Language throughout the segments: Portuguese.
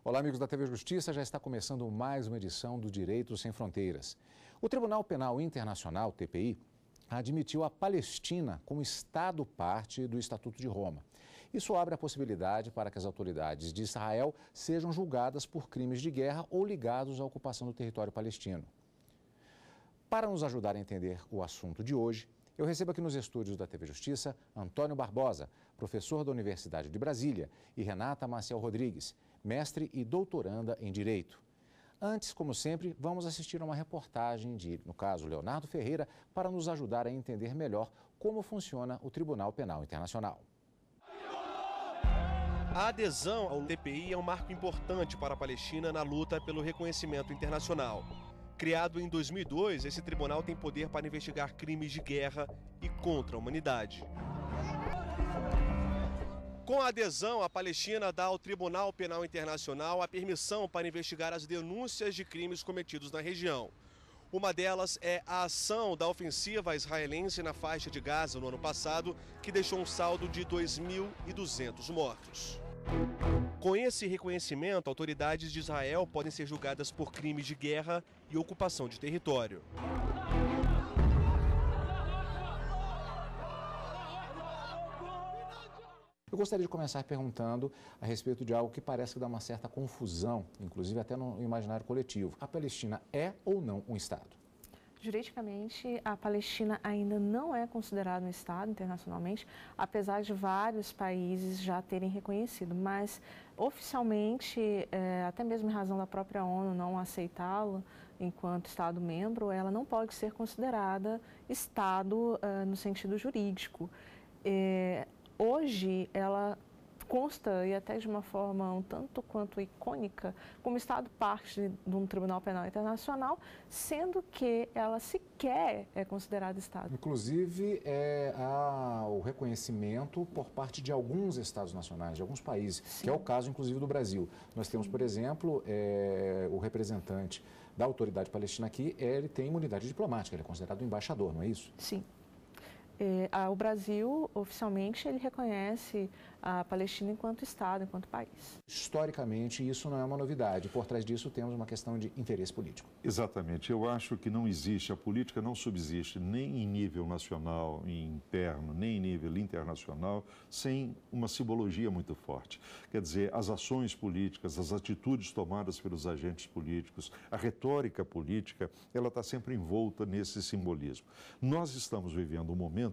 Olá, amigos da TV Justiça, já está começando mais uma edição do Direitos Sem Fronteiras. O Tribunal Penal Internacional, TPI, admitiu a Palestina como Estado parte do Estatuto de Roma. Isso abre a possibilidade para que as autoridades de Israel sejam julgadas por crimes de guerra ou ligados à ocupação do território palestino. Para nos ajudar a entender o assunto de hoje, eu recebo aqui nos estúdios da TV Justiça Antônio Barbosa, professor da Universidade de Brasília, e Renata Maciel Rodrigues, mestre e doutoranda em Direito. Antes, como sempre, vamos assistir a uma reportagem de, no caso, Leonardo Ferreira, para nos ajudar a entender melhor como funciona o Tribunal Penal Internacional. A adesão ao TPI é um marco importante para a Palestina na luta pelo reconhecimento internacional. Criado em 2002, esse tribunal tem poder para investigar crimes de guerra e contra a humanidade. Com a adesão, a Palestina dá ao Tribunal Penal Internacional a permissão para investigar as denúncias de crimes cometidos na região. Uma delas é a ação da ofensiva israelense na faixa de Gaza no ano passado, que deixou um saldo de 2.200 mortos. Com esse reconhecimento, autoridades de Israel podem ser julgadas por crimes de guerra e ocupação de território. Eu gostaria de começar perguntando a respeito de algo que parece dar uma certa confusão, inclusive até no imaginário coletivo. A Palestina é ou não um Estado? Juridicamente, a Palestina ainda não é considerada um Estado internacionalmente, apesar de vários países já terem reconhecido, mas oficialmente, até mesmo em razão da própria ONU não aceitá-lo enquanto Estado-membro, ela não pode ser considerada Estado no sentido jurídico. Hoje, ela consta, e até de uma forma um tanto quanto icônica, como Estado parte de um Tribunal Penal Internacional, sendo que ela sequer é considerada Estado. Inclusive, há o reconhecimento por parte de alguns Estados nacionais, de alguns países, Sim. que é o caso, inclusive, do Brasil. Nós temos, por exemplo, o representante da autoridade palestina aqui, ele tem imunidade diplomática, ele é considerado um embaixador, não é isso? Sim. O Brasil, oficialmente, ele reconhece a Palestina enquanto Estado, enquanto país. Historicamente, isso não é uma novidade. Por trás disso, temos uma questão de interesse político. Exatamente. Eu acho que não existe, a política não subsiste nem em nível nacional, interno, nem em nível internacional, sem uma simbologia muito forte. Quer dizer, as ações políticas, as atitudes tomadas pelos agentes políticos, a retórica política, ela está sempre envolta nesse simbolismo. Nós estamos vivendo um momento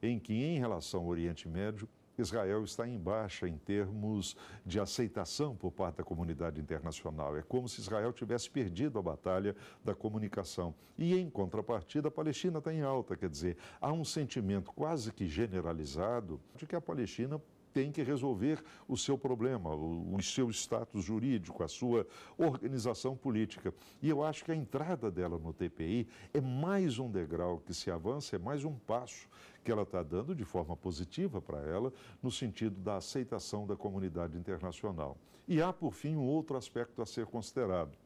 em que, em relação ao Oriente Médio, Israel está em baixa em termos de aceitação por parte da comunidade internacional. É como se Israel tivesse perdido a batalha da comunicação. E, em contrapartida, a Palestina está em alta. Quer dizer, há um sentimento quase que generalizado de que a Palestina tem que resolver o seu problema, o seu status jurídico, a sua organização política. E eu acho que a entrada dela no TPI é mais um degrau que se avança, é mais um passo que ela está dando de forma positiva para ela, no sentido da aceitação da comunidade internacional. E há, por fim, um outro aspecto a ser considerado.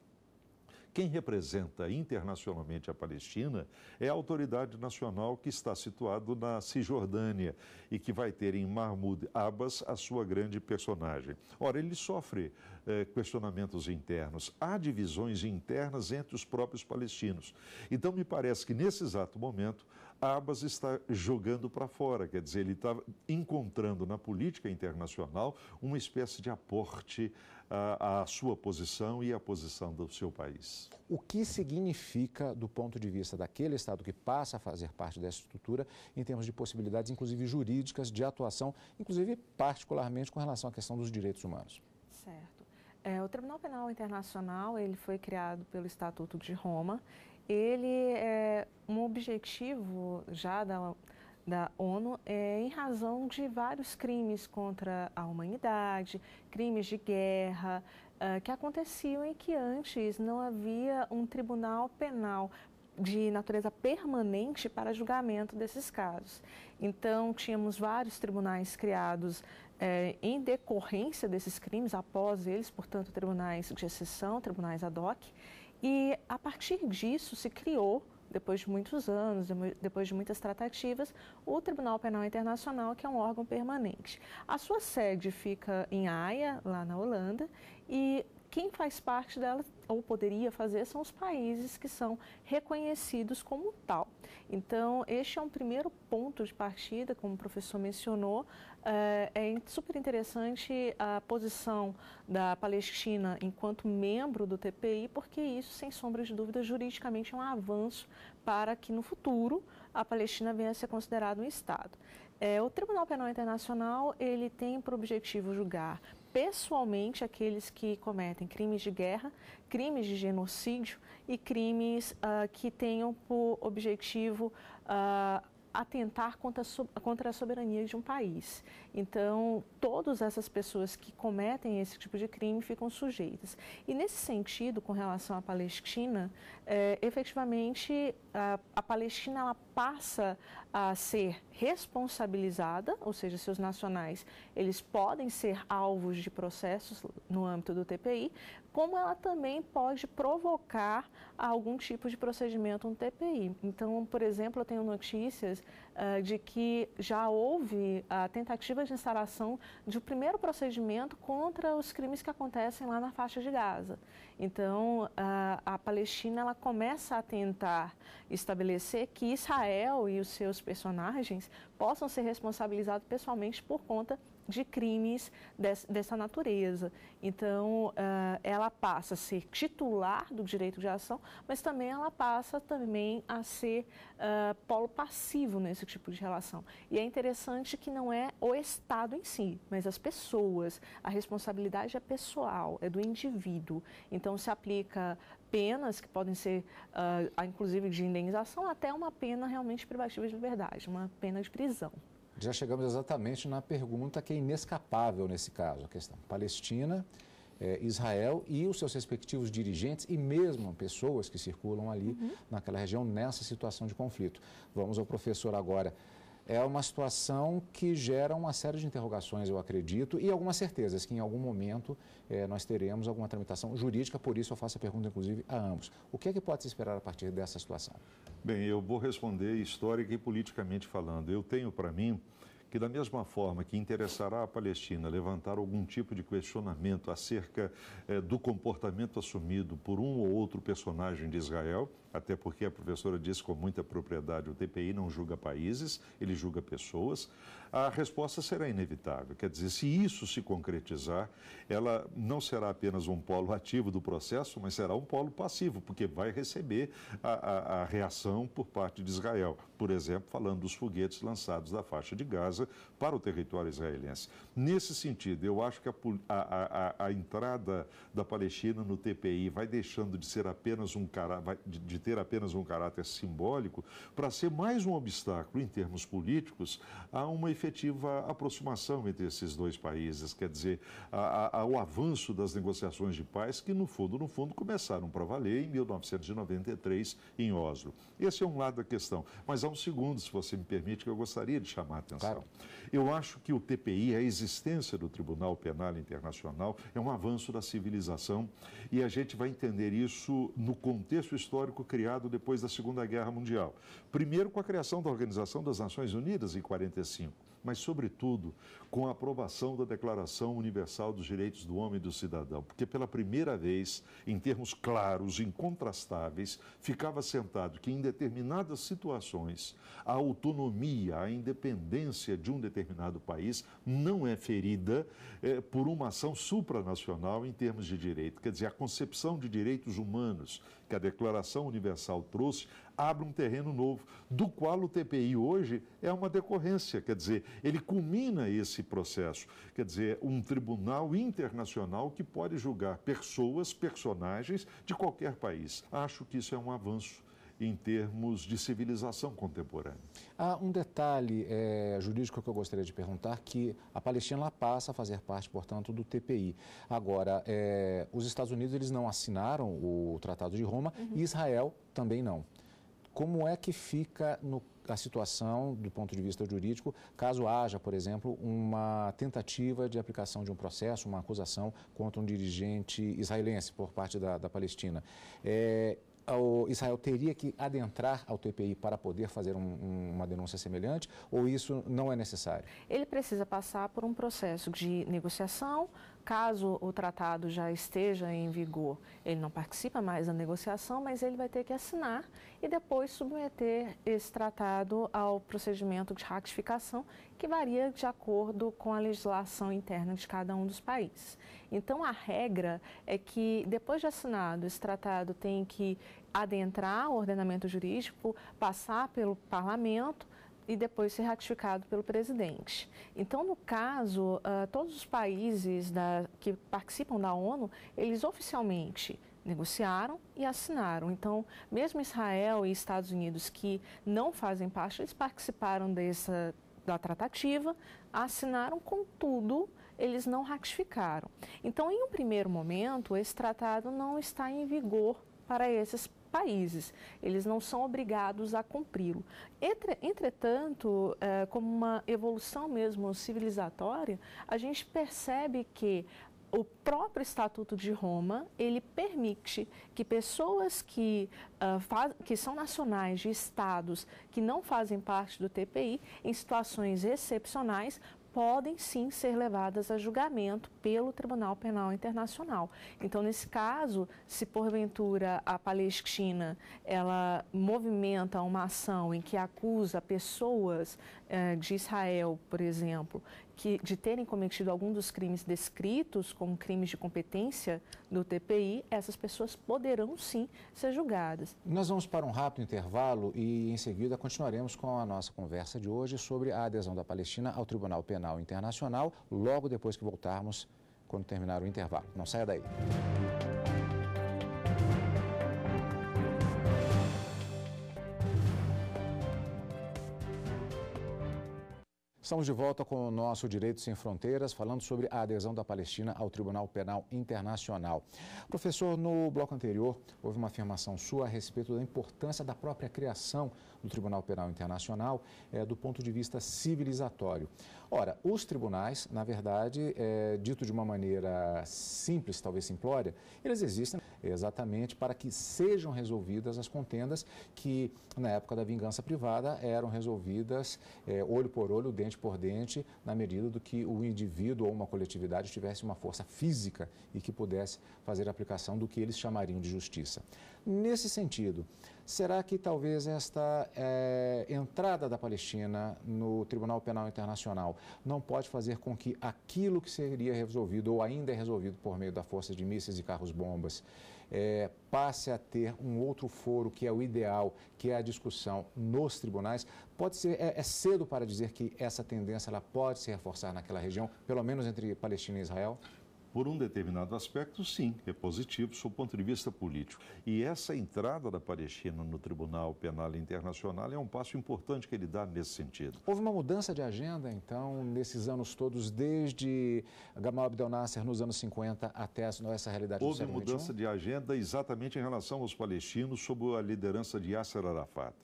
Quem representa internacionalmente a Palestina é a autoridade nacional que está situado na Cisjordânia e que vai ter em Mahmoud Abbas a sua grande personagem. Ora, ele sofre questionamentos internos, há divisões internas entre os próprios palestinos. Então, me parece que nesse exato momento, Abbas está jogando para fora, quer dizer, ele está encontrando na política internacional uma espécie de aporte à sua posição e à posição do seu país. O que significa, do ponto de vista daquele Estado que passa a fazer parte dessa estrutura, em termos de possibilidades, inclusive jurídicas, de atuação, inclusive particularmente com relação à questão dos direitos humanos? Certo. O Tribunal Penal Internacional, ele foi criado pelo Estatuto de Roma. Ele é um objetivo já da ONU em razão de vários crimes contra a humanidade, crimes de guerra, que aconteciam e que antes não havia um tribunal penal de natureza permanente para julgamento desses casos. Então, tínhamos vários tribunais criados em decorrência desses crimes, após eles, portanto, tribunais de exceção, tribunais ad hoc, e a partir disso se criou, depois de muitos anos, depois de muitas tratativas, o Tribunal Penal Internacional, que é um órgão permanente. A sua sede fica em Haia, lá na Holanda, e quem faz parte dela, ou poderia fazer, são os países que são reconhecidos como tal. Então, este é um primeiro ponto de partida, como o professor mencionou. É super interessante a posição da Palestina enquanto membro do TPI, porque isso, sem sombra de dúvida, juridicamente é um avanço para que no futuro a Palestina venha a ser considerada um Estado. O Tribunal Penal Internacional, ele tem por objetivo julgar pessoalmente aqueles que cometem crimes de guerra, crimes de genocídio e crimes que tenham por objetivo atentar contra a soberania de um país. Então, todas essas pessoas que cometem esse tipo de crime ficam sujeitas. E nesse sentido, com relação à Palestina, efetivamente, a Palestina ela passa a ser responsabilizada, ou seja, seus nacionais, eles podem ser alvos de processos no âmbito do TPI, como ela também pode provocar algum tipo de procedimento no TPI. Então, por exemplo, eu tenho notícias de que já houve a tentativa de instalação de um primeiro procedimento contra os crimes que acontecem lá na faixa de Gaza. Então, a Palestina ela começa a tentar estabelecer que Israel e os seus personagens possam ser responsabilizados pessoalmente por conta de crimes dessa natureza. Então, ela passa a ser titular do direito de ação, mas também ela passa também a ser polo passivo nesse tipo de relação. E é interessante que não é o Estado em si, mas as pessoas. A responsabilidade é pessoal, é do indivíduo. Então, se aplica penas que podem ser, inclusive, de indenização, até uma pena realmente privativa de liberdade, uma pena de prisão. Já chegamos exatamente na pergunta que é inescapável nesse caso, a questão Palestina, Israel e os seus respectivos dirigentes e mesmo pessoas que circulam ali naquela região nessa situação de conflito. Vamos ao professor agora. É uma situação que gera uma série de interrogações, eu acredito, e algumas certezas que em algum momento nós teremos alguma tramitação jurídica, por isso eu faço a pergunta, inclusive, a ambos. O que é que pode se esperar a partir dessa situação? Bem, eu vou responder histórica e politicamente falando. Eu tenho para mim que da mesma forma que interessará a Palestina levantar algum tipo de questionamento acerca do comportamento assumido por um ou outro personagem de Israel, até porque a professora disse com muita propriedade, o TPI não julga países, ele julga pessoas, a resposta será inevitável. Quer dizer, se isso se concretizar, ela não será apenas um polo ativo do processo, mas será um polo passivo, porque vai receber a reação por parte de Israel. Por exemplo, falando dos foguetes lançados da faixa de Gaza para o território israelense. Nesse sentido, eu acho que a entrada da Palestina no TPI vai deixando de ser apenas de ter apenas um caráter simbólico para ser mais um obstáculo em termos políticos a uma efetiva aproximação entre esses dois países, quer dizer, ao avanço das negociações de paz que, no fundo, começaram para valer em 1993 em Oslo. Esse é um lado da questão. Mas há um segundo, se você me permite, que eu gostaria de chamar a atenção. Claro. Eu acho que o TPI, a existência do Tribunal Penal Internacional, é um avanço da civilização e a gente vai entender isso no contexto histórico criado depois da Segunda Guerra Mundial. Primeiro com a criação da Organização das Nações Unidas em 1945, mas, sobretudo, com a aprovação da Declaração Universal dos Direitos do Homem e do Cidadão, porque pela primeira vez, em termos claros, incontrastáveis, ficava assentado que em determinadas situações a autonomia, a independência de um determinado país não é ferida por uma ação supranacional em termos de direito. Quer dizer, a concepção de direitos humanos que a Declaração Universal trouxe abre um terreno novo, do qual o TPI hoje é uma decorrência, quer dizer, ele culmina esse processo, quer dizer, um tribunal internacional que pode julgar pessoas, personagens de qualquer país. Acho que isso é um avanço em termos de civilização contemporânea. Há um detalhe jurídico que eu gostaria de perguntar, que a Palestina passa a fazer parte, portanto, do TPI. Agora, os Estados Unidos eles não assinaram o Tratado de Roma e Israel também não. Como é que fica a situação do ponto de vista jurídico, caso haja, por exemplo, uma tentativa de aplicação de um processo, uma acusação contra um dirigente israelense por parte da Palestina? O Israel teria que adentrar ao TPI para poder fazer uma denúncia semelhante ou isso não é necessário? Ele precisa passar por um processo de negociação Caso o tratado já esteja em vigor, ele não participa mais da negociação, mas ele vai ter que assinar e depois submeter esse tratado ao procedimento de ratificação, que varia de acordo com a legislação interna de cada um dos países. Então, a regra é que, depois de assinado, esse tratado tem que adentrar o ordenamento jurídico, passar pelo parlamento e depois ser ratificado pelo presidente. Então, no caso, todos os países que participam da ONU, eles oficialmente negociaram e assinaram. Então, mesmo Israel e Estados Unidos, que não fazem parte, eles participaram da tratativa, assinaram, contudo, eles não ratificaram. Então, em um primeiro momento, esse tratado não está em vigor para esses países. Eles não são obrigados a cumpri-lo. Entretanto, como uma evolução mesmo civilizatória, a gente percebe que o próprio Estatuto de Roma, ele permite que pessoas que são nacionais de estados que não fazem parte do TPI, em situações excepcionais, podem sim ser levadas a julgamento pelo Tribunal Penal Internacional. Então, nesse caso, se porventura a Palestina ela movimenta uma ação em que acusa pessoas de Israel, por exemplo, de terem cometido algum dos crimes descritos como crimes de competência do TPI, essas pessoas poderão sim ser julgadas. Nós vamos para um rápido intervalo e em seguida continuaremos com a nossa conversa de hoje sobre a adesão da Palestina ao Tribunal Penal Internacional, logo depois que voltarmos, quando terminar o intervalo. Não saia daí. Estamos de volta com o nosso Direito Sem Fronteiras, falando sobre a adesão da Palestina ao Tribunal Penal Internacional. Professor, no bloco anterior, houve uma afirmação sua a respeito da importância da própria criação do Tribunal Penal Internacional do ponto de vista civilizatório. Ora, os tribunais, na verdade, dito de uma maneira simples, talvez simplória, eles existem exatamente para que sejam resolvidas as contendas que, na época da vingança privada, eram resolvidas olho por olho, dente por dente, na medida do que o indivíduo ou uma coletividade tivesse uma força física e que pudesse fazer a aplicação do que eles chamariam de justiça. Nesse sentido, será que talvez esta entrada da Palestina no Tribunal Penal Internacional não pode fazer com que aquilo que seria resolvido ou ainda é resolvido por meio da força de mísseis e carros-bombas passe a ter um outro foro que é o ideal, que é a discussão nos tribunais? Pode ser, é cedo para dizer que essa tendência ela pode se reforçar naquela região, pelo menos entre Palestina e Israel? Por um determinado aspecto, sim, é positivo sob o ponto de vista político. E essa entrada da Palestina no Tribunal Penal Internacional é um passo importante que ele dá nesse sentido. Houve uma mudança de agenda, então, nesses anos todos, desde Gamal Abdel Nasser nos anos 50 até essa realidade do século XXI? Houve mudança de agenda exatamente em relação aos palestinos sob a liderança de Yasser Arafat.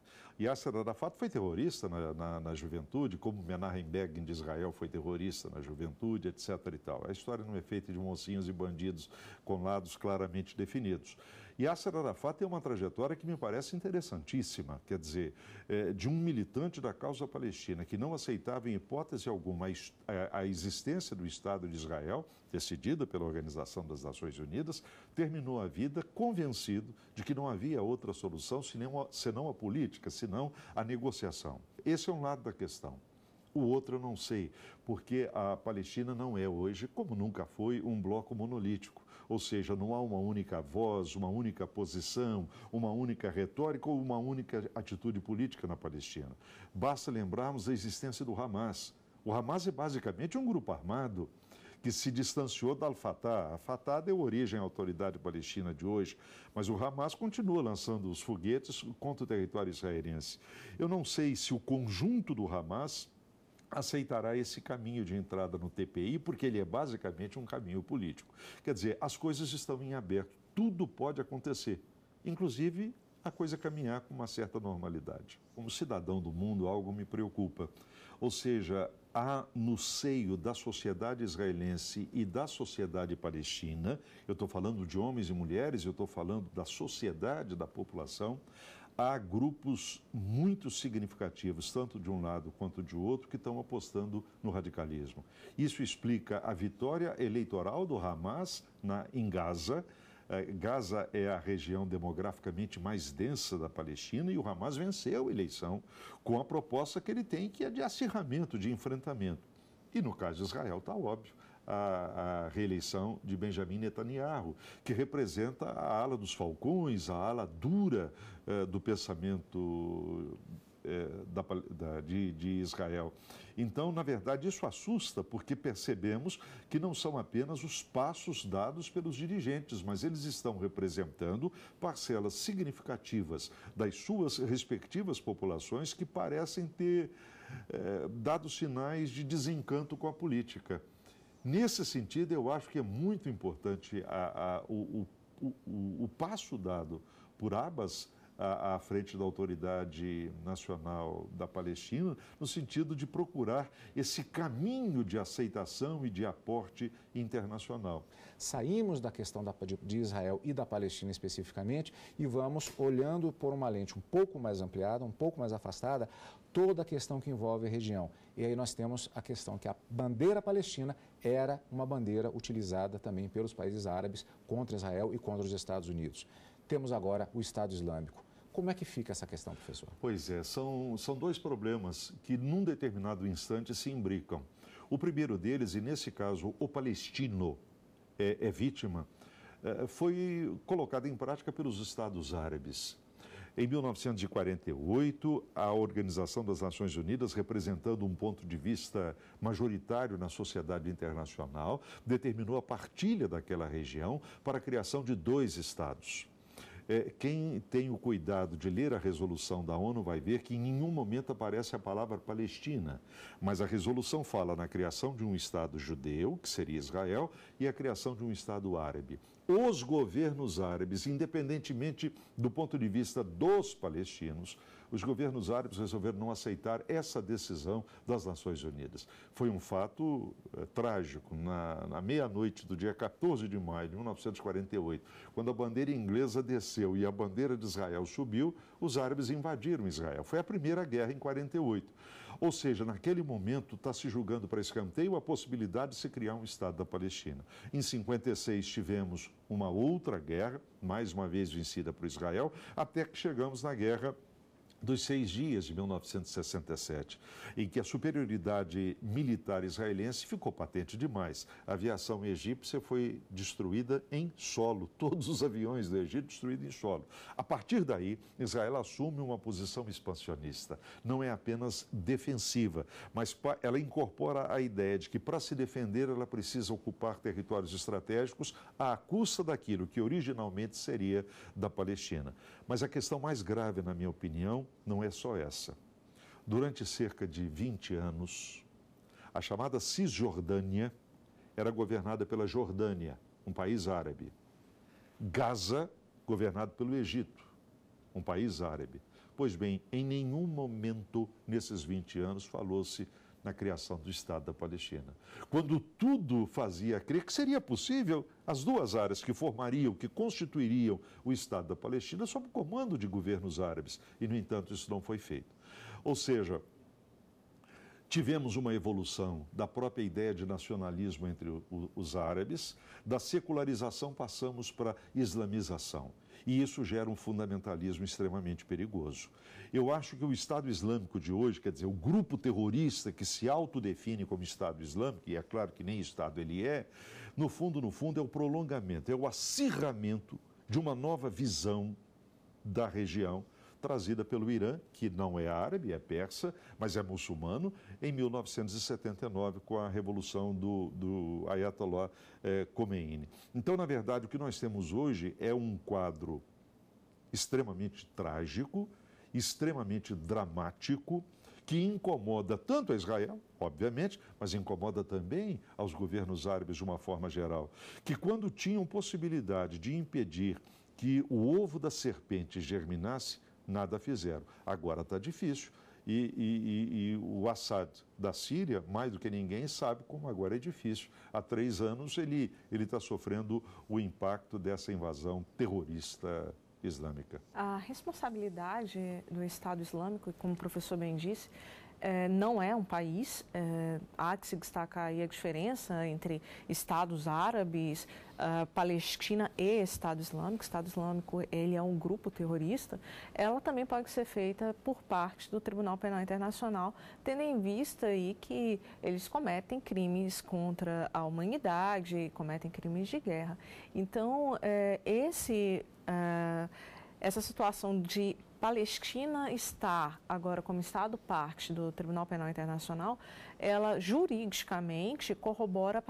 Yasser Arafat foi terrorista na juventude, como Menachem Begin de Israel foi terrorista na juventude, etc. e tal. A história não é feita de mocinhos e bandidos com lados claramente definidos. Yasser Arafat tem uma trajetória que me parece interessantíssima, quer dizer, de um militante da causa palestina que não aceitava em hipótese alguma a existência do Estado de Israel, decidida pela Organização das Nações Unidas, terminou a vida convencido de que não havia outra solução senão a política, senão a negociação. Esse é um lado da questão. O outro eu não sei, porque a Palestina não é hoje, como nunca foi, um bloco monolítico. Ou seja, não há uma única voz, uma única posição, uma única retórica ou uma única atitude política na Palestina. Basta lembrarmos da existência do Hamas. O Hamas é basicamente um grupo armado que se distanciou da Al-Fatah. A Fatah deu origem à autoridade palestina de hoje, mas o Hamas continua lançando os foguetes contra o território israelense. Eu não sei se o conjunto do Hamas aceitará esse caminho de entrada no TPI, porque ele é basicamente um caminho político. Quer dizer, as coisas estão em aberto, tudo pode acontecer, inclusive a coisa caminhar com uma certa normalidade. Como cidadão do mundo, algo me preocupa. Ou seja, há no seio da sociedade israelense e da sociedade palestina, eu estou falando de homens e mulheres, eu estou falando da sociedade, da população, há grupos muito significativos, tanto de um lado quanto de outro, que estão apostando no radicalismo. Isso explica a vitória eleitoral do Hamas em Gaza. Gaza é a região demograficamente mais densa da Palestina e o Hamas venceu a eleição com a proposta que ele tem, que é de acirramento, de enfrentamento. E no caso de Israel, está óbvio, a reeleição de Benjamin Netanyahu, que representa a ala dos falcões, a ala dura do pensamento de Israel. Então, na verdade, isso assusta, porque percebemos que não são apenas os passos dados pelos dirigentes, mas eles estão representando parcelas significativas das suas respectivas populações que parecem ter dado sinais de desencanto com a política. Nesse sentido, eu acho que é muito importante o passo dado por Abbas à frente da Autoridade Nacional da Palestina, no sentido de procurar esse caminho de aceitação e de aporte internacional. Saímos da questão de Israel e da Palestina especificamente e vamos olhando por uma lente um pouco mais ampliada, um pouco mais afastada, toda a questão que envolve a região. E aí nós temos a questão que a bandeira palestina era uma bandeira utilizada também pelos países árabes contra Israel e contra os Estados Unidos. Temos agora o Estado Islâmico. Como é que fica essa questão, professor? Pois é, são dois problemas que num determinado instante se imbricam. O primeiro deles, e nesse caso o palestino é vítima, foi colocado em prática pelos Estados Árabes. Em 1948, a Organização das Nações Unidas, representando um ponto de vista majoritário na sociedade internacional, determinou a partilha daquela região para a criação de 2 estados. Quem tem o cuidado de ler a resolução da ONU vai ver que em nenhum momento aparece a palavra Palestina, mas a resolução fala na criação de um Estado judeu, que seria Israel, e a criação de um Estado árabe. Os governos árabes, independentemente do ponto de vista dos palestinos, os governos árabes resolveram não aceitar essa decisão das Nações Unidas. Foi um fato trágico. Na meia-noite do dia 14 de maio de 1948, quando a bandeira inglesa desceu e a bandeira de Israel subiu, os árabes invadiram Israel. Foi a primeira guerra em 48. Ou seja, naquele momento está se julgando para escanteio a possibilidade de se criar um Estado da Palestina. Em 56 tivemos uma outra guerra, mais uma vez vencida por Israel, até que chegamos na Guerra dos 6 dias de 1967, em que a superioridade militar israelense ficou patente demais. A aviação egípcia foi destruída em solo, todos os aviões do Egito destruídos em solo. A partir daí, Israel assume uma posição expansionista. Não é apenas defensiva, mas ela incorpora a ideia de que para se defender ela precisa ocupar territórios estratégicos à custa daquilo que originalmente seria da Palestina. Mas a questão mais grave, na minha opinião, não é só essa. Durante cerca de 20 anos, a chamada Cisjordânia era governada pela Jordânia, um país árabe. Gaza, governado pelo Egito, um país árabe. Pois bem, em nenhum momento nesses 20 anos falou-se na criação do Estado da Palestina. Quando tudo fazia crer que seria possível, as 2 áreas que formariam, que constituiriam o Estado da Palestina sob o comando de governos árabes. E, no entanto, isso não foi feito. Ou seja, tivemos uma evolução da própria ideia de nacionalismo entre os árabes, da secularização passamos para a islamização. E isso gera um fundamentalismo extremamente perigoso. Eu acho que o Estado Islâmico de hoje, quer dizer, o grupo terrorista que se autodefine como Estado Islâmico, e é claro que nem Estado ele é, no fundo, é o prolongamento, é o acirramento de uma nova visão da região, trazida pelo Irã, que não é árabe, é persa, mas é muçulmano, em 1979, com a revolução do Ayatollah Khomeini. Então, na verdade, o que nós temos hoje é um quadro extremamente trágico, extremamente dramático, que incomoda tanto a Israel, obviamente, mas incomoda também aos governos árabes de uma forma geral, que quando tinham possibilidade de impedir que o ovo da serpente germinasse, nada fizeram. Agora está difícil. E o Assad da Síria, mais do que ninguém, sabe como agora é difícil. Há 3 anos ele está sofrendo o impacto dessa invasão terrorista Islâmica? A responsabilidade do Estado Islâmico, como o professor bem disse, não é um país. Há que se destacar aí a diferença entre Estados árabes, Palestina e Estado Islâmico. O Estado Islâmico, ele é um grupo terrorista. Ela também pode ser feita por parte do Tribunal Penal Internacional, tendo em vista aí que eles cometem crimes contra a humanidade, cometem crimes de guerra. Então, essa situação de Palestina estar agora como Estado parte do Tribunal Penal Internacional, ela juridicamente corrobora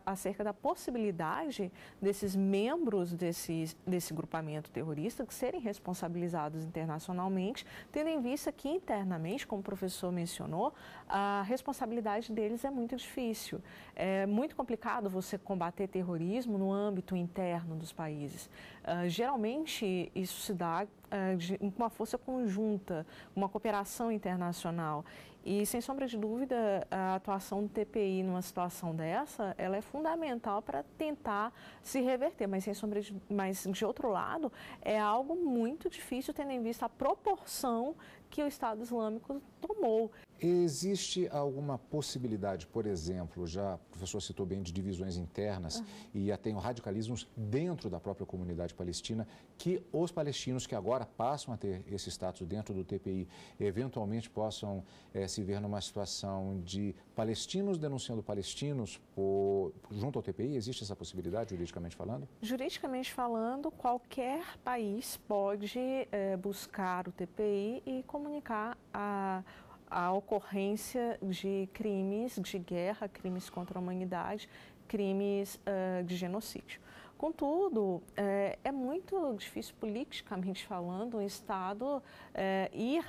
acerca da possibilidade desses membros desse grupamento terrorista serem responsabilizados internacionalmente, tendo em vista que internamente, como o professor mencionou, a responsabilidade deles é muito difícil. É muito complicado você combater terrorismo no âmbito interno dos países. Geralmente, isso se dá com uma força conjunta, uma cooperação internacional. E, sem sombra de dúvida, a atuação do TPI numa situação dessa, ela é fundamental para tentar se reverter, mas de outro lado, é algo muito difícil, tendo em vista a proporção que o Estado Islâmico tomou. Existe alguma possibilidade, por exemplo, já o professor citou bem de divisões internas e até radicalismos dentro da própria comunidade palestina, que os palestinos que agora passam a ter esse status dentro do TPI, eventualmente possam se ver numa situação de palestinos denunciando palestinos junto ao TPI? Existe essa possibilidade, juridicamente falando? Juridicamente falando, qualquer país pode buscar o TPI e comunicar a ocorrência de crimes de guerra, crimes contra a humanidade, crimes de genocídio. Contudo, é muito difícil, politicamente falando, um Estado ir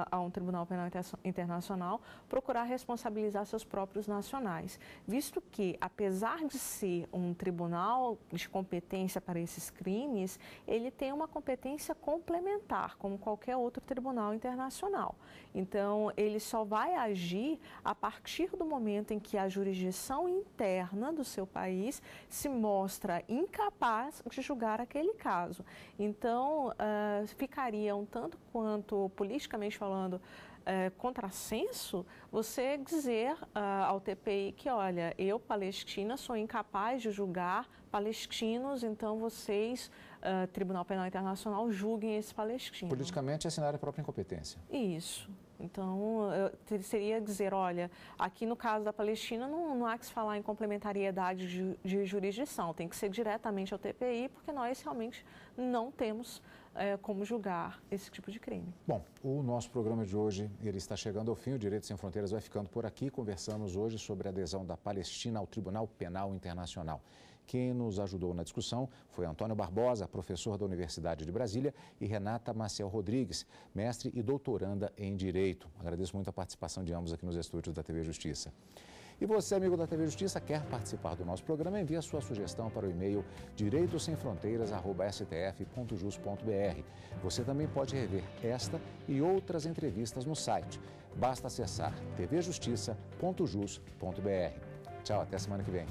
a um Tribunal Penal Internacional procurar responsabilizar seus próprios nacionais, visto que, apesar de ser um tribunal de competência para esses crimes, ele tem uma competência complementar, como qualquer outro tribunal internacional. Então, ele só vai agir a partir do momento em que a jurisdição interna do seu país se mostra incapaz de julgar aquele caso. Então, ficaria um tanto quanto politicamente falando, contrassenso, você dizer ao TPI que, olha, eu, Palestina, sou incapaz de julgar palestinos, então vocês, Tribunal Penal Internacional, julguem esse palestino. Politicamente, é assinar a própria incompetência. Isso. Então, seria dizer, olha, aqui no caso da Palestina não há que se falar em complementariedade de jurisdição, tem que ser diretamente ao TPI, porque nós realmente não temos como julgar esse tipo de crime. Bom, o nosso programa de hoje ele está chegando ao fim, o Direito Sem Fronteiras vai ficando por aqui. Conversamos hoje sobre a adesão da Palestina ao Tribunal Penal Internacional. Quem nos ajudou na discussão foi Antônio Barbosa, professor da Universidade de Brasília, e Renata Maciel Rodrigues, mestre e doutoranda em Direito. Agradeço muito a participação de ambos aqui nos estúdios da TV Justiça. E você, amigo da TV Justiça, quer participar do nosso programa? Envie a sua sugestão para o e-mail direitosemfronteiras@stf.jus.br. Você também pode rever esta e outras entrevistas no site. Basta acessar tvjustiça.jus.br. Tchau, até semana que vem.